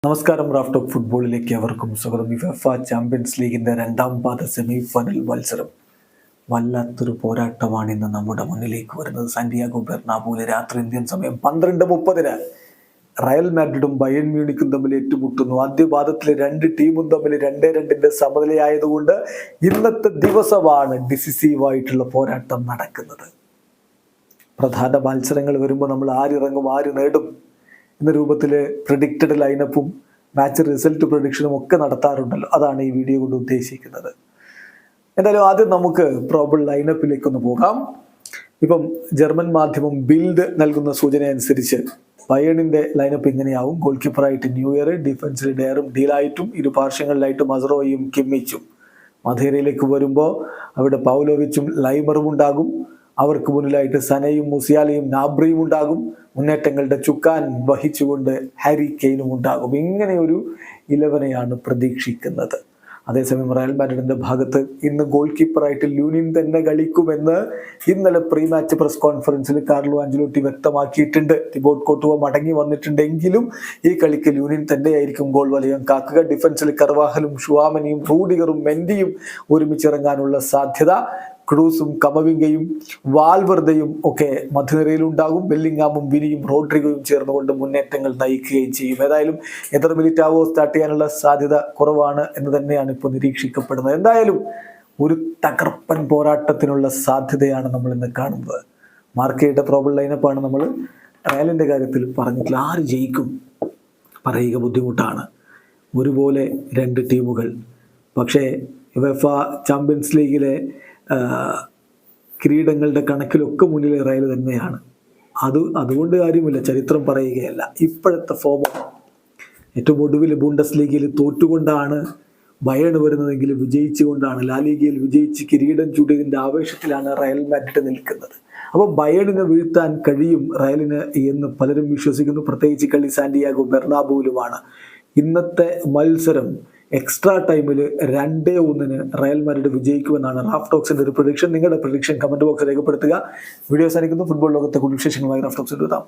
നമസ്കാരം. Raf talk ഫുട്ബോളിലേക്ക് അവർക്കും സ്വാഗതം. യുവേഫ ചാമ്പ്യൻസ് ലീഗിന്റെ രണ്ടാം പാദ സെമി ഫൈനൽ മത്സരം വല്ലാത്തൊരു പോരാട്ടമാണ് ഇന്ന് നമ്മുടെ മുന്നിലേക്ക് വരുന്നത്. സാന്റിയാഗോ ബെർണാബൂവിൽ രാത്രി ഇന്ത്യൻ സമയം 12:30 റയൽ മാഡ്രിഡും ബയേൺ മ്യൂണിക്കും തമ്മിൽ ഏറ്റുമുട്ടുന്നു. ആദ്യ പാദത്തിലെ രണ്ട് ടീമും തമ്മിൽ 2-2 സമനിലയായതുകൊണ്ട് ഇന്നത്തെ ദിവസമാണ് ഡിസിസീവായിട്ടുള്ള പോരാട്ടം നടക്കുന്നത്. പ്രധാന മത്സരങ്ങൾ വരുമ്പോൾ നമ്മൾ ആരിറങ്ങും, ആര് നേടും എന്ന രൂപത്തിൽ പ്രെഡിക്റ്റഡ് ലൈനപ്പും മാച്ച് റിസൾട്ട് പ്രൊഡിക്ഷനും ഒക്കെ നടത്താറുണ്ടല്ലോ. അതാണ് ഈ വീഡിയോ കൊണ്ട് ഉദ്ദേശിക്കുന്നത്. എന്തായാലും ആദ്യം നമുക്ക് പ്രോബിൾ ലൈനപ്പിലേക്കൊന്ന് പോകാം. ഇപ്പം ജർമ്മൻ മാധ്യമം ബിൽഡ് നൽകുന്ന സൂചന അനുസരിച്ച് ബയേണിന്റെ ലൈനപ്പ് ഇങ്ങനെയാവും. ഗോൾ കീപ്പറായിട്ട് ന്യൂയർ, ഡിഫൻസിൽ ഡെയറും ഡീലായിട്ടും, ഇരുപാർശ്വങ്ങളിലായിട്ട് മസറോയും കിമ്മിച്ചും. മധേരയിലേക്ക് വരുമ്പോൾ അവിടെ പൗലോവിച്ചും ലൈമറും ഉണ്ടാകും. അവർക്ക് മുന്നിലായിട്ട് സനയും മുസിയാലയും നാബ്രിയും ഉണ്ടാകും. മുന്നേറ്റങ്ങളുടെ ചുക്കാൻ വഹിച്ചുകൊണ്ട് ഹാരി കെയ്നും ഉണ്ടാകും. ഇങ്ങനെ ഒരു 11നെയാണ് പ്രതീക്ഷിക്കുന്നത്. അതേസമയം റയൽ മാഡ്രിഡിന്റെ ഭാഗത്ത് ഇന്ന് ഗോൾ കീപ്പറായിട്ട് ലൂനിൻ തന്നെ കളിക്കുമെന്ന് ഇന്നലെ പ്രീ മാച്ച് പ്രസ് കോൺഫറൻസിൽ കാർലോ ആഞ്ചലോട്ടി വ്യക്തമാക്കിയിട്ടുണ്ട്. തിബോട്ട് കോർട്ടുവ മടങ്ങി വന്നിട്ടുണ്ടെങ്കിലും ഈ കളിക്ക് ലൂനിൻ തന്നെയായിരിക്കും ഗോൾ വലയം കാക്കുക. ഡിഫൻസിൽ കർവാഹലും ഷുവാമനിയും റൂഡിഗറും മെൻഡിയും ഒരുമിച്ചിറങ്ങാനുള്ള സാധ്യത. ക്രൂസും കമവിംഗയും വാൽവർദയും ഒക്കെ മധ്യനിരയിലുണ്ടാകും. ബെല്ലിംഗാമും വിനിയും റോഡ്രിഗോയും ചേർന്നുകൊണ്ട് മുന്നേറ്റങ്ങൾ നയിക്കുകയും ചെയ്യും. ഏതായാലും എത്ര മിലിറ്റാവോ സ്റ്റാർട്ട് ചെയ്യാനുള്ള സാധ്യത കുറവാണ് എന്ന് തന്നെയാണ് ഇപ്പോൾ നിരീക്ഷിക്കപ്പെടുന്നത്. എന്തായാലും ഒരു തകർപ്പൻ പോരാട്ടത്തിനുള്ള സാധ്യതയാണ് നമ്മൾ ഇന്ന് കാണുന്നത്. മാർക്കയുടെ പ്രോബിൾ ലൈനപ്പാണ് നമ്മൾ റയലിൻ്റെ കാര്യത്തിൽ പറഞ്ഞിട്ടില്ല. ആര് ജയിക്കും പറയുക ബുദ്ധിമുട്ടാണ്. ഒരുപോലെ രണ്ട് ടീമുകൾ. പക്ഷേ യുവേഫ ചാമ്പ്യൻസ് ലീഗിലെ കിരീടങ്ങളുടെ കണക്കിലൊക്കെ മുന്നിൽ റയൽ തന്നെയാണ്. അതുകൊണ്ട് കാര്യമില്ല, ചരിത്രം പറയുകയല്ല. ഇപ്പോഴത്തെ ഫോം ഏറ്റവും ഒടുവിൽ ബുണ്ടസ് ലീഗിൽ തോറ്റുകൊണ്ടാണ് ബയേൺ വരുന്നതെങ്കിൽ വിജയിച്ചുകൊണ്ടാണ്. ലാലീഗയിൽ വിജയിച്ച് കിരീടം ചൂടിയതിൻ്റെ ആവേശത്തിലാണ് റയൽ മാഡ്രിഡ് നിൽക്കുന്നത്. അപ്പോൾ ബയേണിനെ വീഴ്ത്താൻ കഴിയും റയലിന് എന്ന് പലരും വിശ്വസിക്കുന്നു. പ്രത്യേകിച്ച് കളി സാന്റിയാഗോ ബെർണാബൂവിലുമാണ്. ഇന്നത്തെ മത്സരം എക്സ്ട്രാ ടൈമിൽ 2-1 റയൽ മാഡ്രിഡ് വിജയിക്കുമെന്നാണ് റാഫ് ടോക്സിന്റെ ഒരു പ്രഡിക്ഷൻ. നിങ്ങളുടെ പ്രഡിക്ഷൻ കമന്റ് ബോക്സിൽ രേഖപ്പെടുത്തുക. വീഡിയോ അവസാനിക്കുന്നു. ഫുട്ബോൾ ലോകത്തെ കൂടുതൽ വിശേഷങ്ങളുമായി റാഫ് ടോക്സിൽ എത്താം.